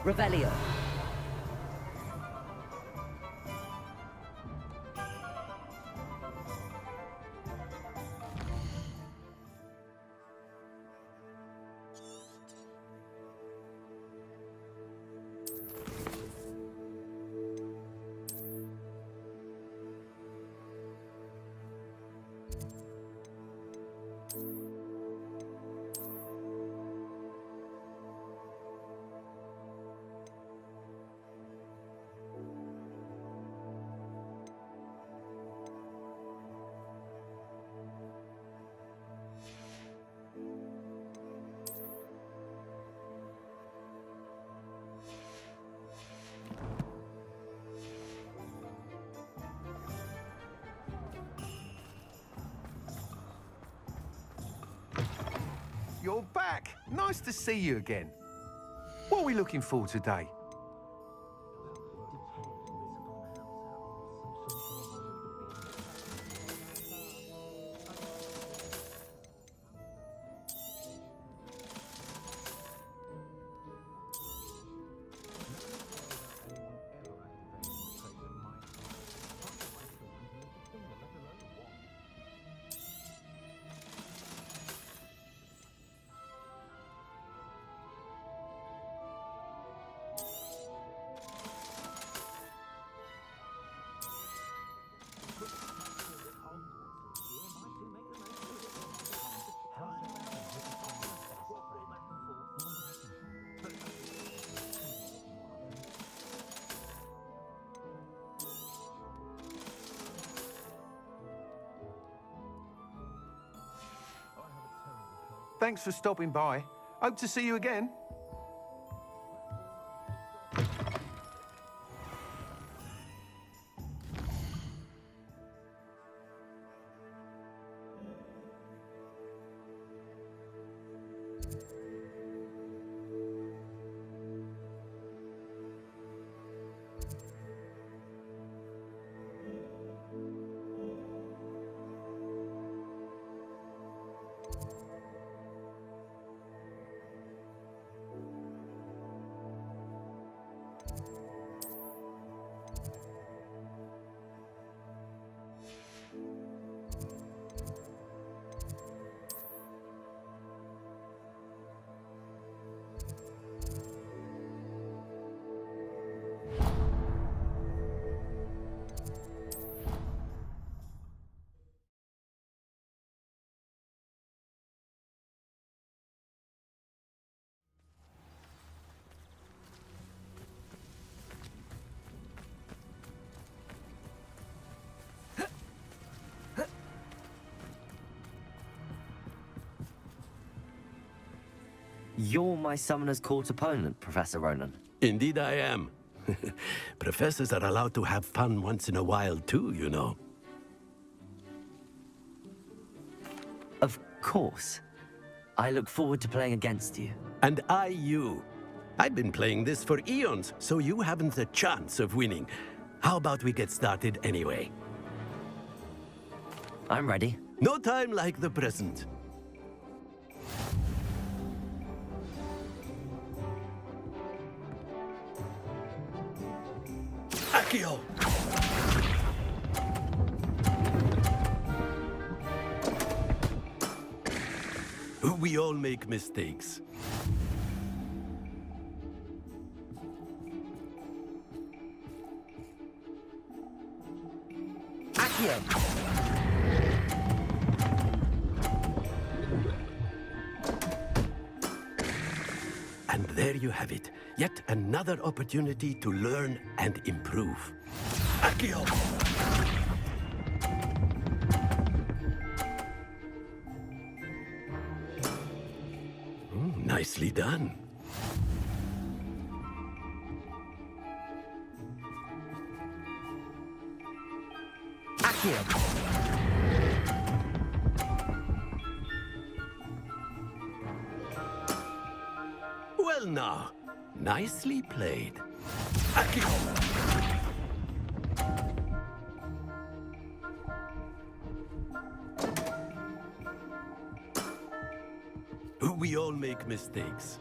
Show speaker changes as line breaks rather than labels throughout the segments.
Revelio.
You're back. Nice to see you again. What are we looking for today? Thanks for stopping by. Hope to see you again.
You're my Summoner's Court opponent, Professor Ronan.
Indeed I am. Professors are allowed to have fun once in a while too, you know.
Of course. I look forward to playing against you.
And I you. I've been playing this for eons, so you haven't a chance of winning. How about we get started anyway?
I'm ready.
No time like the present. Accio! We all make mistakes.
Accio!
And there you have it. Yet another opportunity to learn and improve. Accio! Nicely done.
Accio!
Well now, nicely played. Accio! We all make mistakes.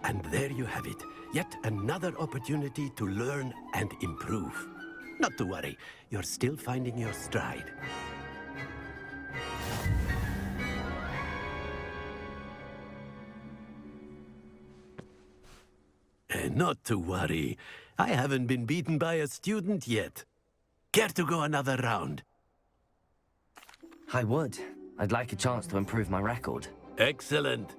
And there you have it. Yet another opportunity to learn and improve. Not to worry, you're still finding your stride. Not to worry. I haven't been beaten by a student yet. Care to go another round?
I would. I'd like a chance to improve my record.
Excellent.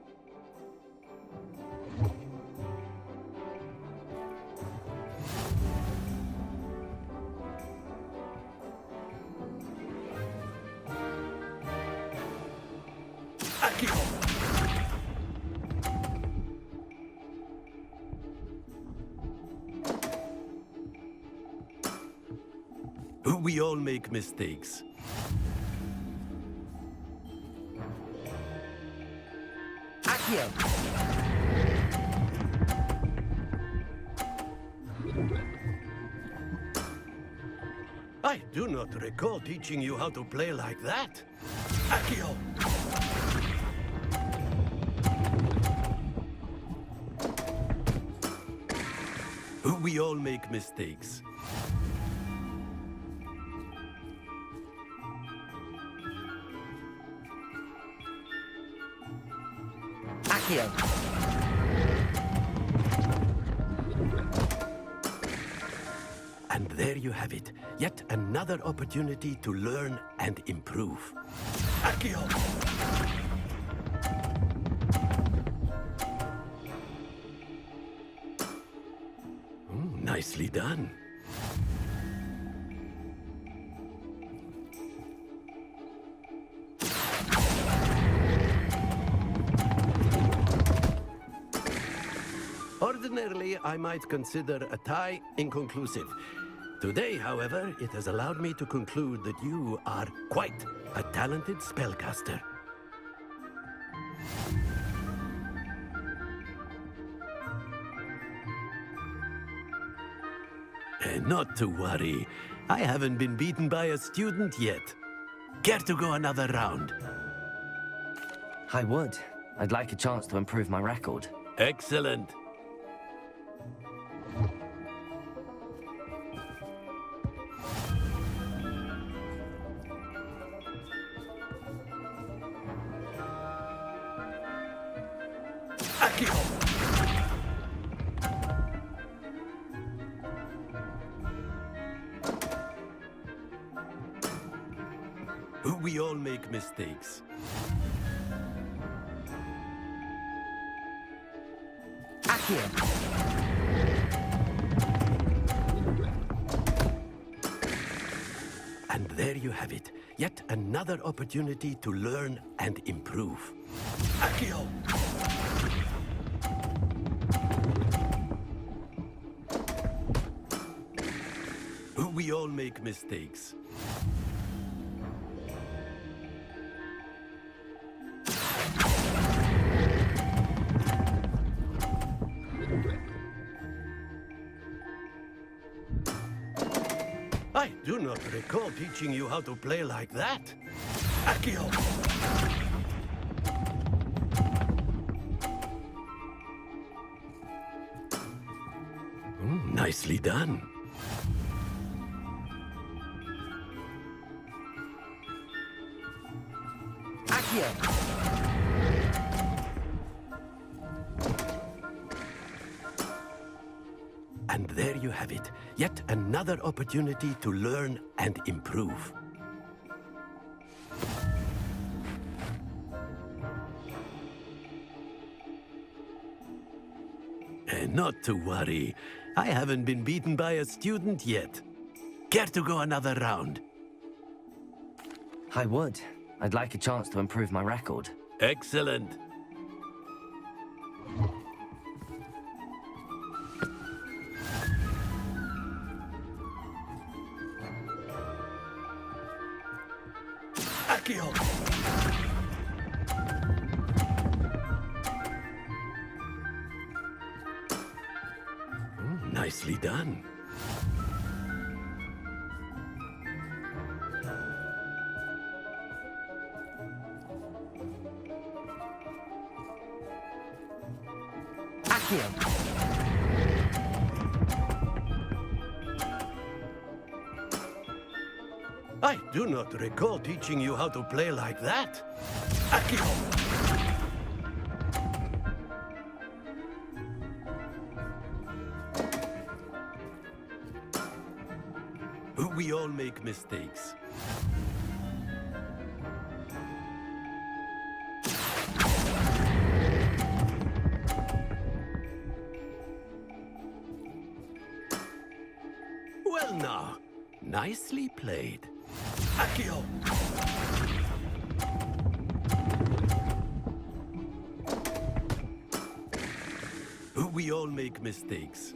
We all make mistakes.
Accio!
I do not recall teaching you how to play like that. Accio! We all make mistakes.
Accio!
And there you have it. Yet another opportunity to learn and improve. Accio! Nicely done. Ordinarily, I might consider a tie inconclusive. Today, however, it has allowed me to conclude that you are quite a talented spellcaster. Not to worry. I haven't been beaten by a student yet. Care to go another round?
I would. I'd like a chance to improve my record.
Excellent. We all make mistakes.
Accio!
And there you have it. Yet another opportunity to learn and improve. Accio! We all make mistakes. I do not recall teaching you how to play like that. Accio! Nicely done.
Accio!
And there you have it. Yet another opportunity to learn and improve. Not to worry. I haven't been beaten by a student yet. Care to go another round?
I would. I'd like a chance to improve my record.
Excellent. Accio! Nicely done.
Accio.
I do not recall teaching you how to play like that. Accio. We all make mistakes. Well now, nicely played. Accio! We all make mistakes.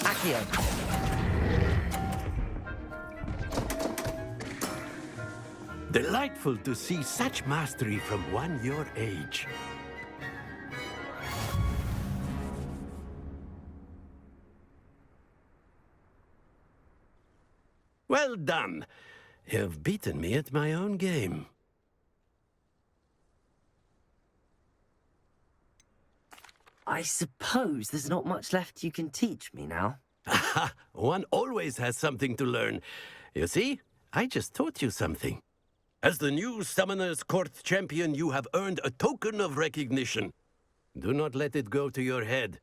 Accio.
Delightful to see such mastery from one your age. Well done. You've beaten me at my own game.
I suppose there's not much left you can teach me now.
Aha! One always has something to learn. You see, I just taught you something. As the new Summoner's Court champion, you have earned a token of recognition. Do not let it go to your head.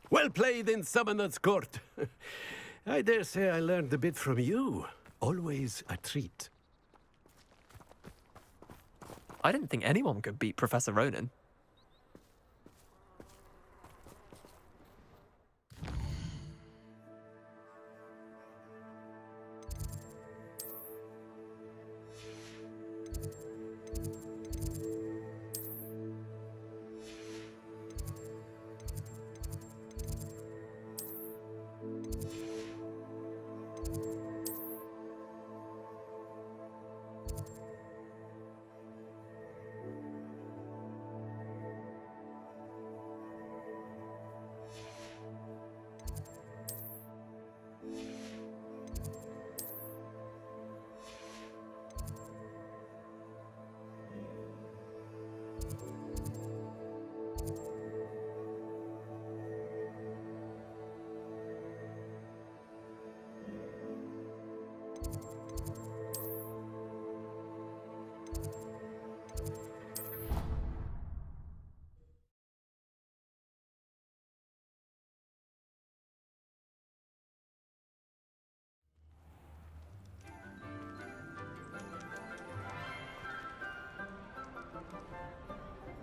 Well played in Summoner's Court. I dare say I learned a bit from you. Always a treat.
I didn't think anyone could beat Professor Ronan.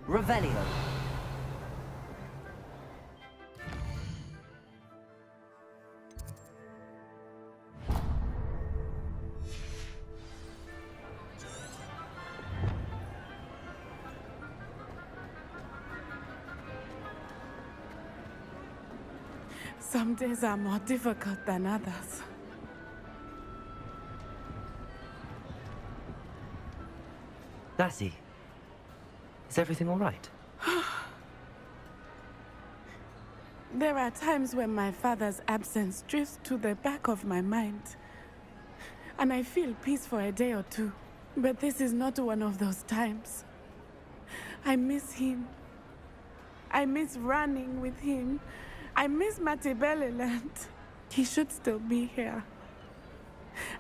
Revelio.
Some days are more difficult than others.
Lassie, is everything all right?
There are times when my father's absence drifts to the back of my mind, and I feel peace for a day or two. But this is not one of those times. I miss him. I miss running with him. I miss Matibeleland. He should still be here.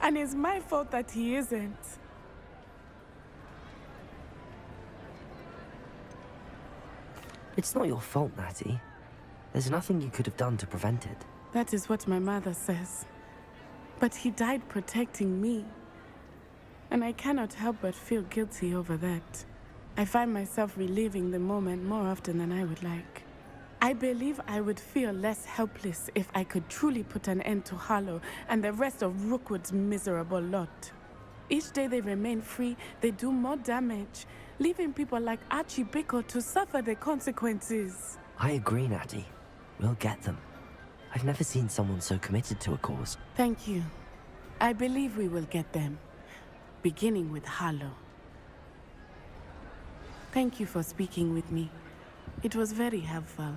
And it's my fault that he isn't.
It's not your fault, Natty. There's nothing you could have done to prevent it.
That is what my mother says. But he died protecting me. And I cannot help but feel guilty over that. I find myself reliving the moment more often than I would like. I believe I would feel less helpless if I could truly put an end to Harlow and the rest of Rookwood's miserable lot. Each day they remain free, they do more damage, leaving people like Archie Bickle to suffer the consequences.
I agree, Natty. We'll get them. I've never seen someone so committed to a cause.
Thank you. I believe we will get them, beginning with Harlow. Thank you for speaking with me. It was very helpful.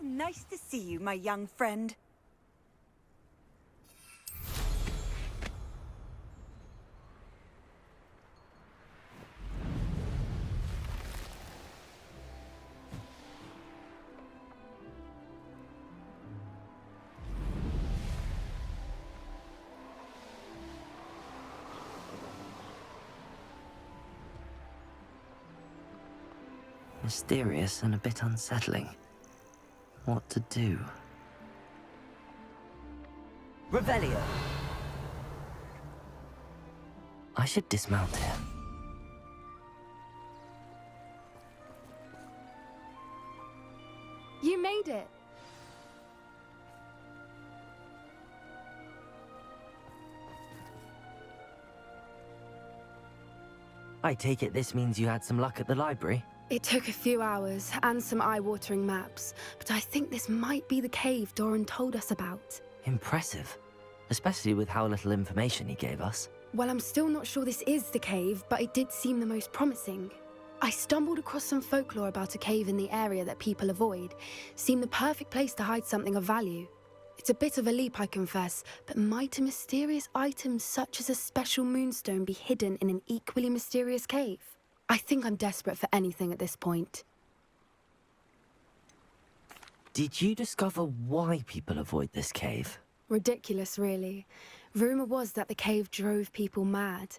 Nice to see you, my young friend.
Mysterious and a bit unsettling. What to do? Revelio! I should dismount here.
You made it.
I take it this means you had some luck at the library?
It took a few hours and some eye-watering maps, but I think this might be the cave Doran told us about.
Impressive. Especially with how little information he gave us.
Well, I'm still not sure this is the cave, but it did seem the most promising. I stumbled across some folklore about a cave in the area that people avoid. Seemed the perfect place to hide something of value. It's a bit of a leap, I confess, but might a mysterious item such as a special moonstone be hidden in an equally mysterious cave? I think I'm desperate for anything at this point.
Did you discover why people avoid this cave?
Ridiculous, really. Rumor was that the cave drove people mad.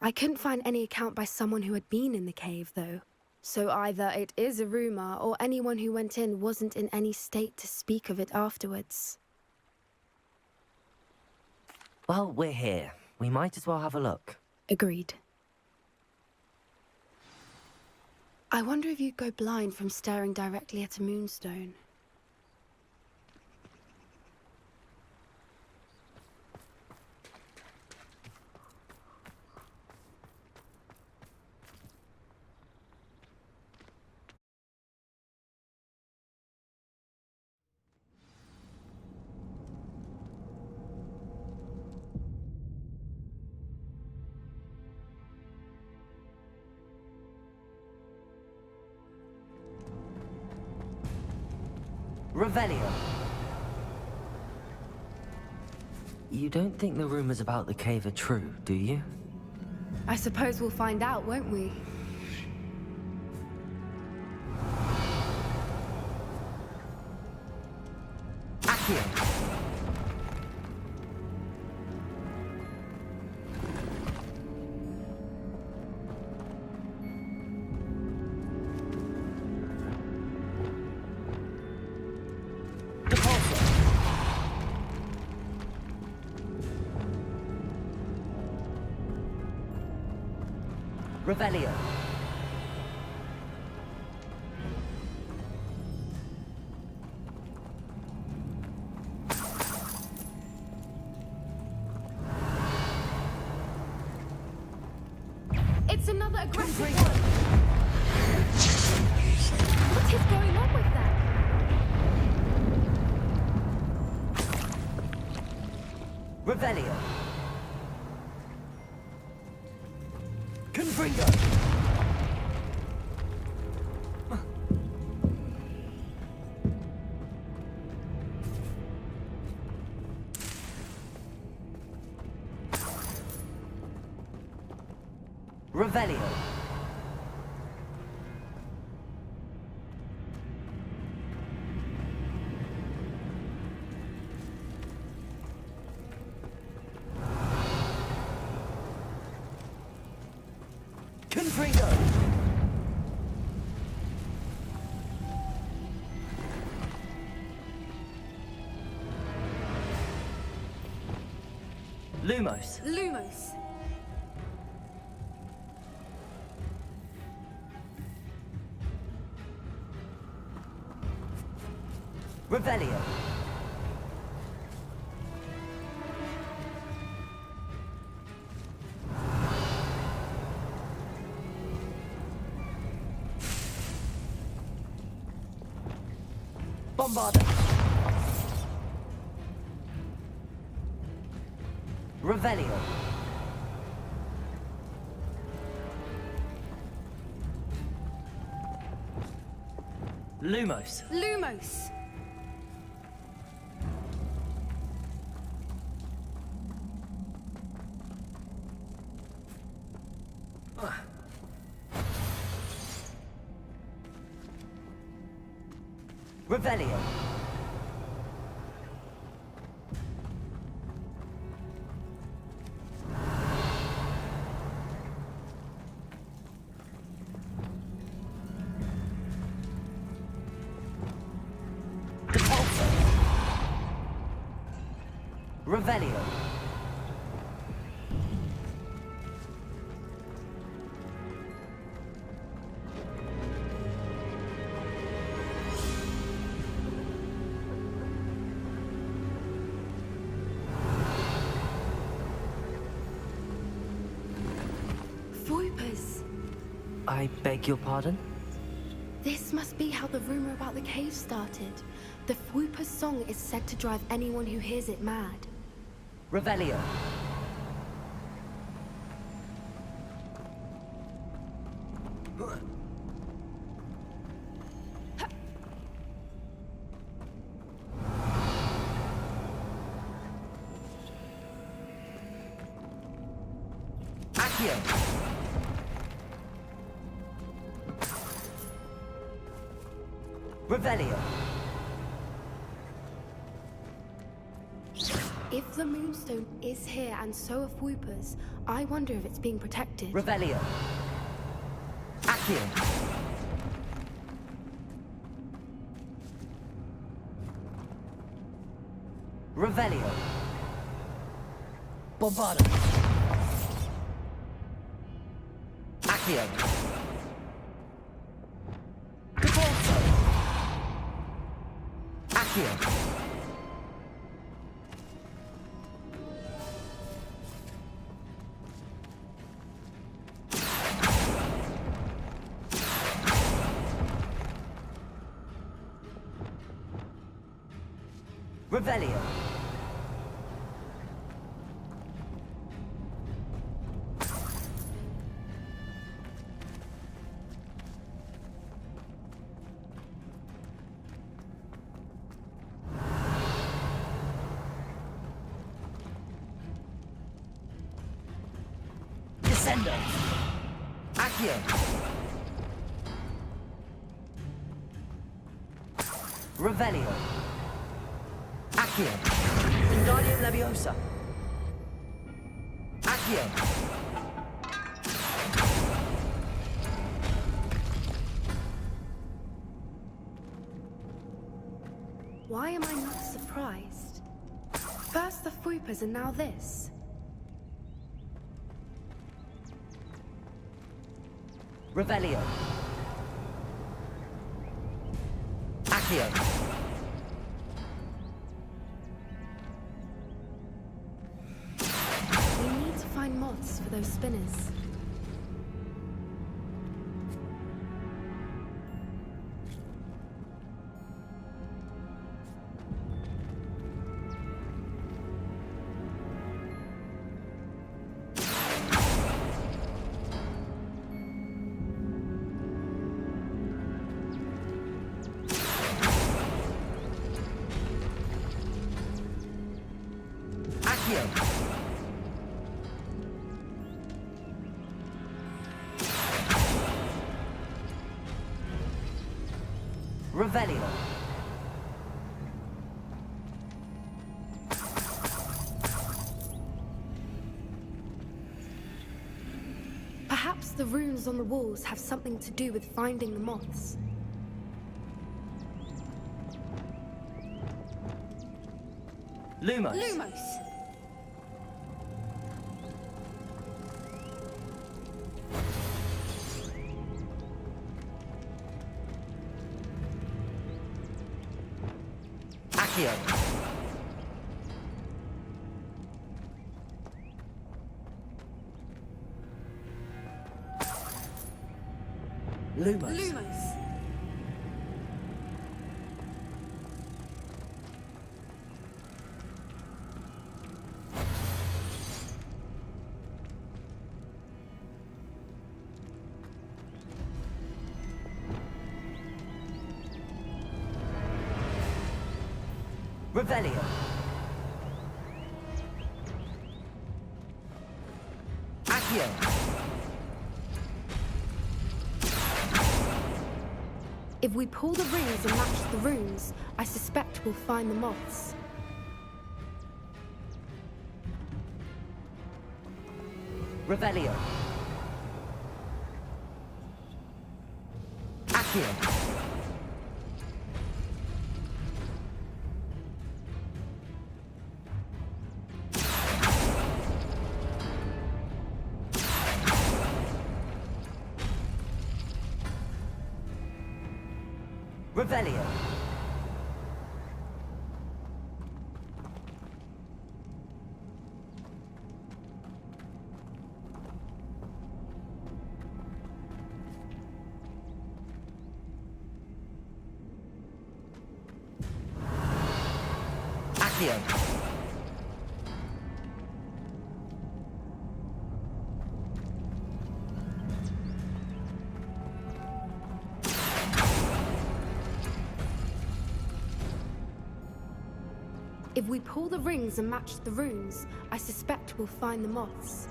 I couldn't find any account by someone who had been in the cave, though. So either it is a rumor, or anyone who went in wasn't in any state to speak of it afterwards.
Well, we're here. We might as well have a look.
Agreed. I wonder if you'd go blind from staring directly at a moonstone.
Revelio. You don't think the rumors about the cave are true, do you?
I suppose we'll find out, won't we?
Accio. Revelio.
It's another aggressive one! What is going on with that?
Revelio. Confringo. Revelio. Confringo. Lumos.
Lumos.
Revelio. Bombarda. Revelio. Lumos.
Lumos.
Revelio. Revelio.
Voipers.
I beg your pardon?
This must be how the rumor about the cave started. The Voipers song is said to drive anyone who hears it mad.
Revelio. Accio. Revelio.
If the Moonstone is here and so are Voipers, I wonder if it's being protected.
Revelio. Accio. Revelio. Bombardo. Accio. Caporto. Accio. Revelio. Descendo. Accio. Revelio. Accio. Wingardium Leviosa. Accio.
Why am I not surprised? First the Voipers and now this.
Revelio. Accio.
We need to find moths for those spinners.
Revelio.
Perhaps the runes on the walls have something to do with finding the moths.
Lumos.
Lumos!
Accio. Lumos.
Lumos!
Revelio. Accio.
If we pull the rings and match the runes, I suspect we'll find the moths.
Revelio. Accio. Revelio. Accio.
If we pull the rings and match the runes, I suspect we'll find the moths.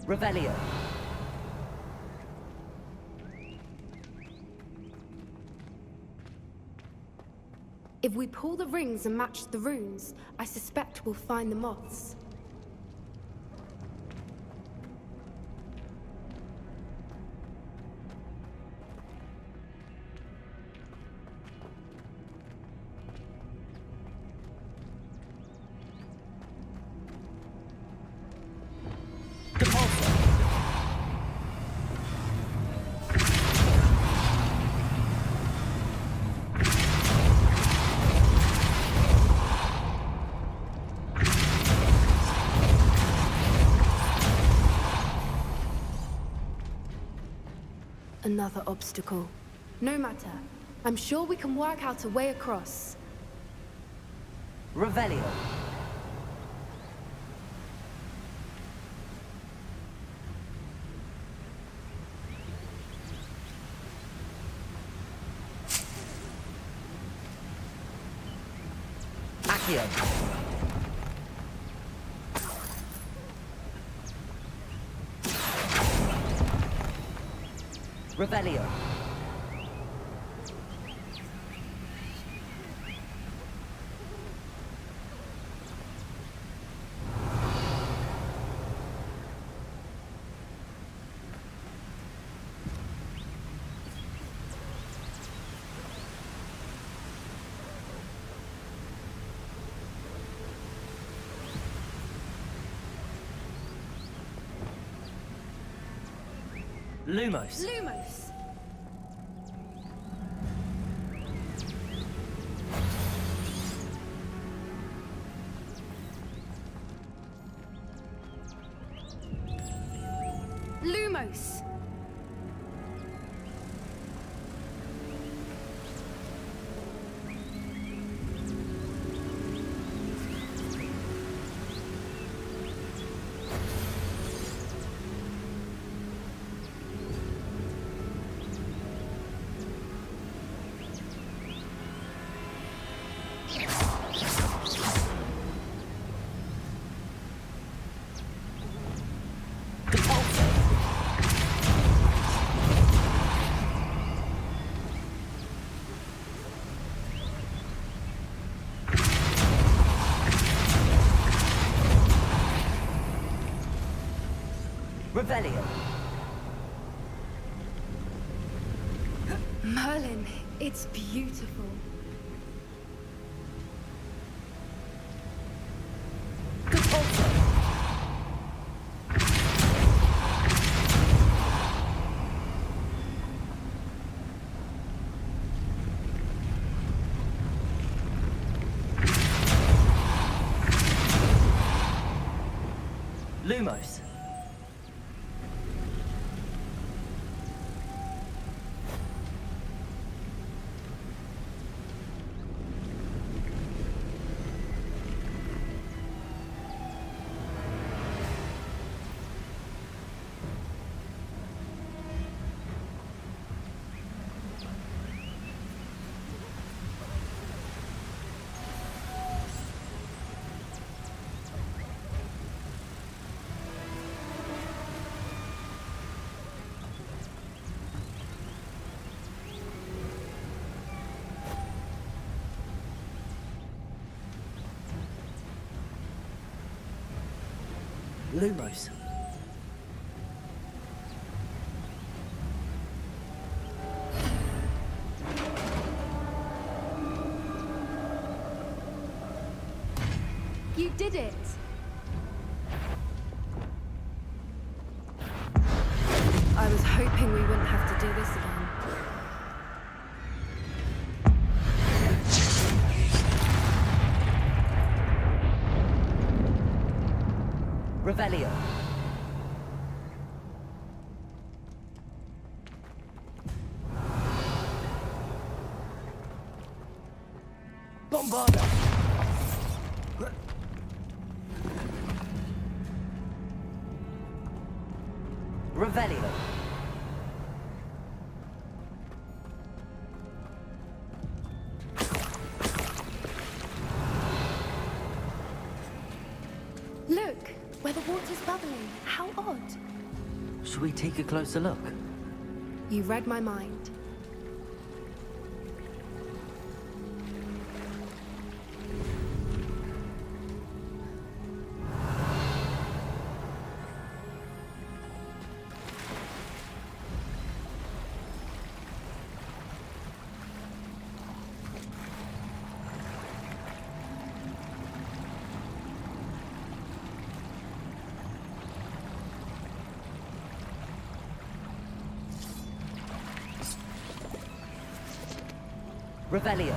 Revelio.
If we pull the rings and match the runes, I suspect we'll find the moths. Another obstacle. No matter. I'm sure we can work out a way across.
Revelio. Accio. Revelio. Lumos.
Lumos! Lumos!
Revelio.
Merlin, it's beautiful.
Lumos. Lumos.
You did it! I was hoping we wouldn't have to do this again.
Revelio. Bombarda. Revelio.
Look, where the water's bubbling. How odd.
Should we take a closer look?
You read my mind.
Revelio.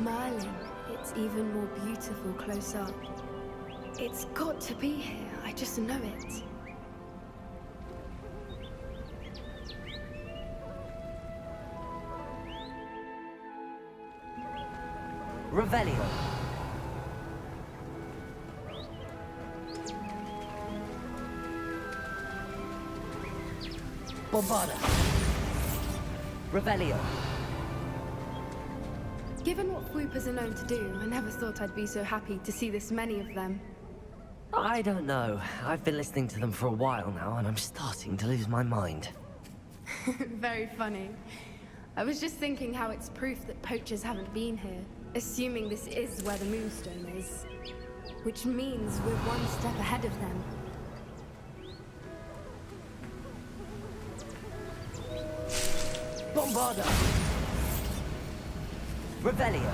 Merlin, it's even more beautiful close up. It's got to be here. I just know it.
Revelio. Bombarda. Revelio.
Given what swoopers are known to do, I never thought I'd be so happy to see this many of them.
I don't know. I've been listening to them for a while now, and I'm starting to lose my mind.
Very funny. I was just thinking how it's proof that poachers haven't been here, assuming this is where the moonstone is. Which means we're one step ahead of them.
Bombarda. Revelio.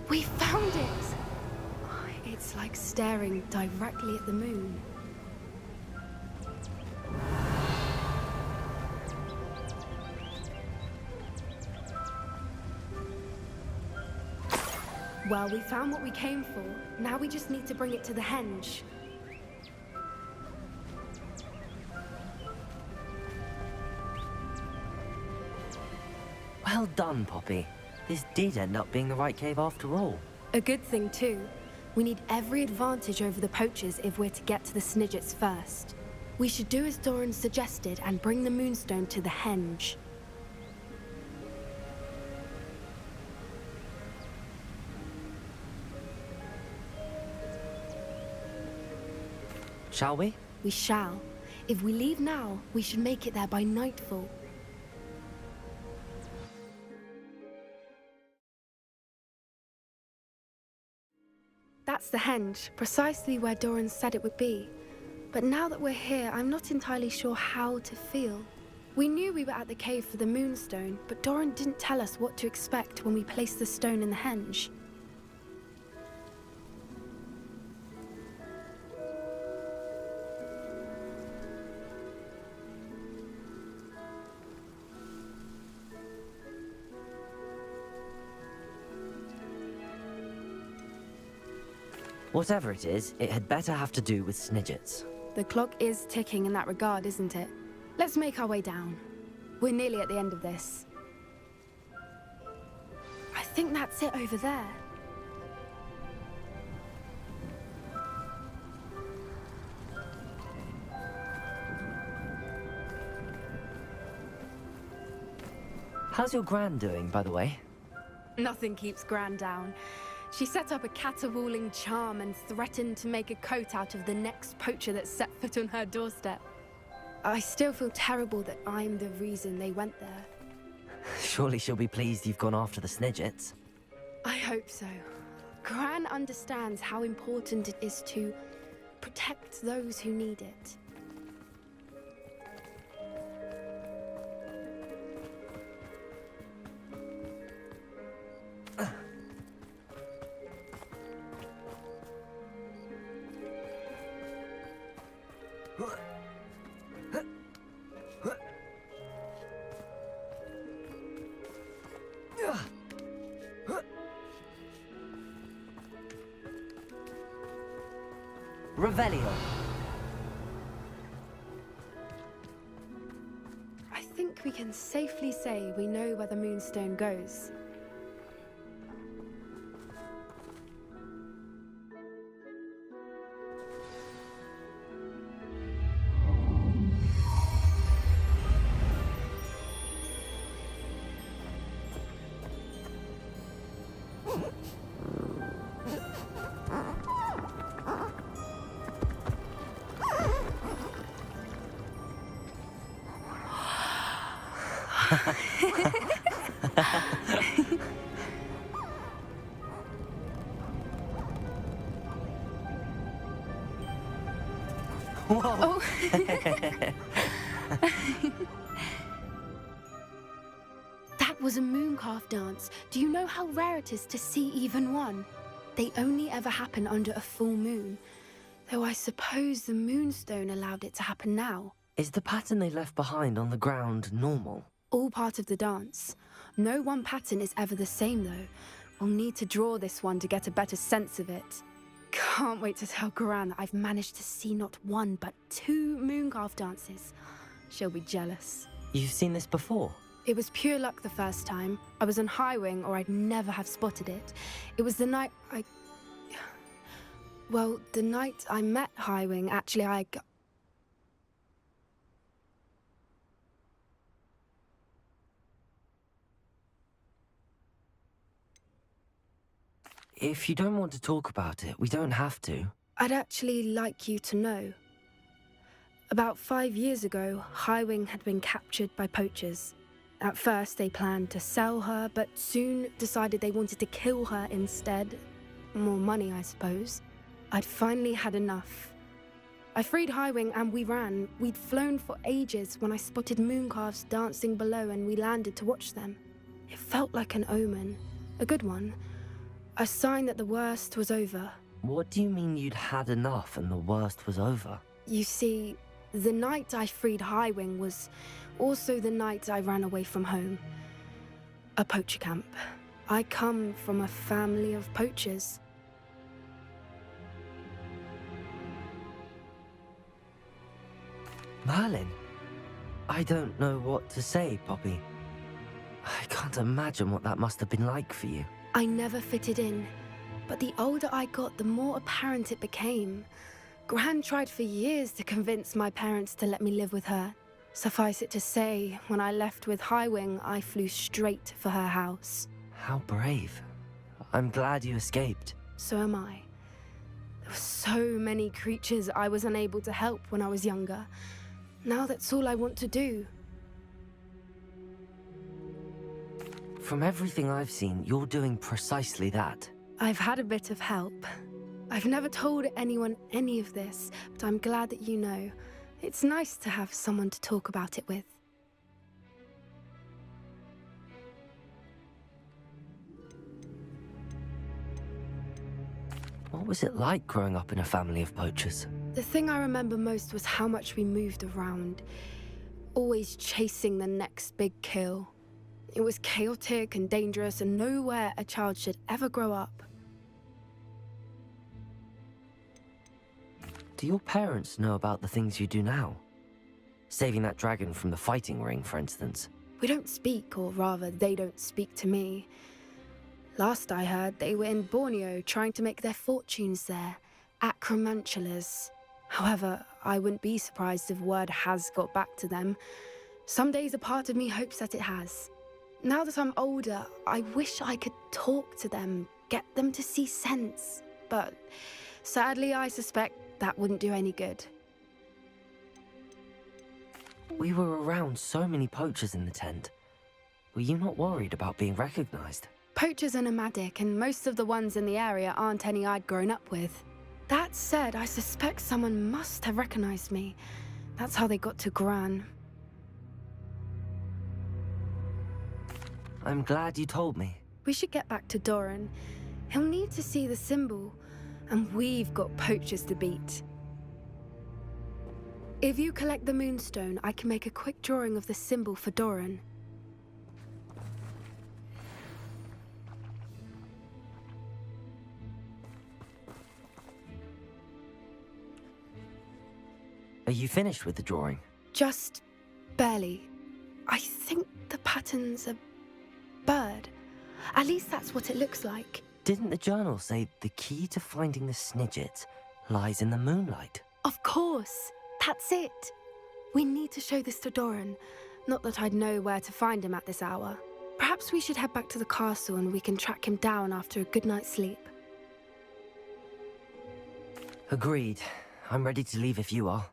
We found it! It's like staring directly at the moon. Well, we found what we came for. Now we just need to bring it to the henge.
Well done, Poppy. This did end up being the right cave after all.
A good thing, too. We need every advantage over the poachers if we're to get to the Snidgets first. We should do as Doran suggested and bring the moonstone to the henge.
Shall we?
We shall. If we leave now, we should make it there by nightfall. that's the henge, precisely where Doran said it would be. But now that we're here, I'm not entirely sure how to feel. We knew we were at the cave for the moonstone, but Doran didn't tell us what to expect when we placed the stone in the henge.
Whatever it is, it had better have to do with Snidgets.
The clock is ticking in that regard, isn't it? Let's make our way down. We're nearly at the end of this. I think that's it over there.
How's your Gran doing, by the way?
Nothing keeps Gran down. She set up a caterwauling charm and threatened to make a coat out of the next poacher that set foot on her doorstep. I still feel terrible that I'm the reason they went there.
Surely she'll be pleased you've gone after the Snidgets.
I hope so. Gran understands how important it is to protect those who need it.
Revelio.
I think we can safely say we know where the moonstone goes.
Whoa!
Oh. That was a mooncalf dance. Do you know how rare it is to see even one? They only ever happen under a full moon. Though I suppose the moonstone allowed it to happen now.
Is the pattern they left behind on the ground normal?
All part of the dance. No one pattern is ever the same, though. We'll need to draw this one to get a better sense of it. Can't wait to tell Gran that I've managed to see not one, but 2 mooncalf dances. She'll be jealous.
You've seen this before?
It was pure luck the first time. I was on High Wing, or I'd never have spotted it. It was the night Well, the night I met High Wing, actually,
If you don't want to talk about it, we don't have to.
I'd actually like you to know. About 5 years ago, High Wing had been captured by poachers. At first, they planned to sell her, but soon decided they wanted to kill her instead. More money, I suppose. I'd finally had enough. I freed High Wing and we ran. We'd flown for ages when I spotted mooncalves dancing below and we landed to watch them. It felt like an omen. A good one. A sign that the worst was over.
What do you mean you'd had enough and the worst was over?
You see, the night I freed High Wing was also the night I ran away from home. A poacher camp. I come from a family of poachers.
Merlin? I don't know what to say, Poppy. I can't imagine what that must have been like for you.
I never fitted in, but the older I got, the more apparent it became. Gran tried for years to convince my parents to let me live with her. Suffice it to say, when I left with High Wing, I flew straight for her house.
How brave. I'm glad you escaped.
So am I. There were so many creatures I was unable to help when I was younger. Now that's all I want to do.
From everything I've seen, you're doing precisely that.
I've had a bit of help. I've never told anyone any of this, but I'm glad that you know. It's nice to have someone to talk about it with.
What was it like growing up in a family of poachers?
The thing I remember most was how much we moved around, always chasing the next big kill. It was chaotic and dangerous, and nowhere a child should ever grow up.
Do your parents know about the things you do now? Saving that dragon from the fighting ring, for instance.
We don't speak, or rather, they don't speak to me. Last I heard, they were in Borneo trying to make their fortunes there, acromantulas. However, I wouldn't be surprised if word has got back to them. Some days a part of me hopes that it has. Now that I'm older, I wish I could talk to them, get them to see sense. But sadly, I suspect that wouldn't do any good.
We were around so many poachers in the tent. Were you not worried about being recognized?
Poachers are nomadic, and most of the ones in the area aren't any I'd grown up with. That said, I suspect someone must have recognized me. That's how they got to Gran.
I'm glad you told me.
We should get back to Doran. He'll need to see the symbol, and we've got poachers to beat. If you collect the moonstone, I can make a quick drawing of the symbol for Doran.
Are you finished with the drawing?
Just barely. I think the pattern's a bird. At least that's what it looks like.
Didn't the journal say the key to finding the Snidget lies in the moonlight?
Of course. That's it. We need to show this to Doran. Not that I'd know where to find him at this hour. Perhaps we should head back to the castle and we can track him down after a good night's sleep.
Agreed. I'm ready to leave if you are.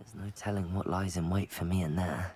There's no telling what lies in wait for me in there.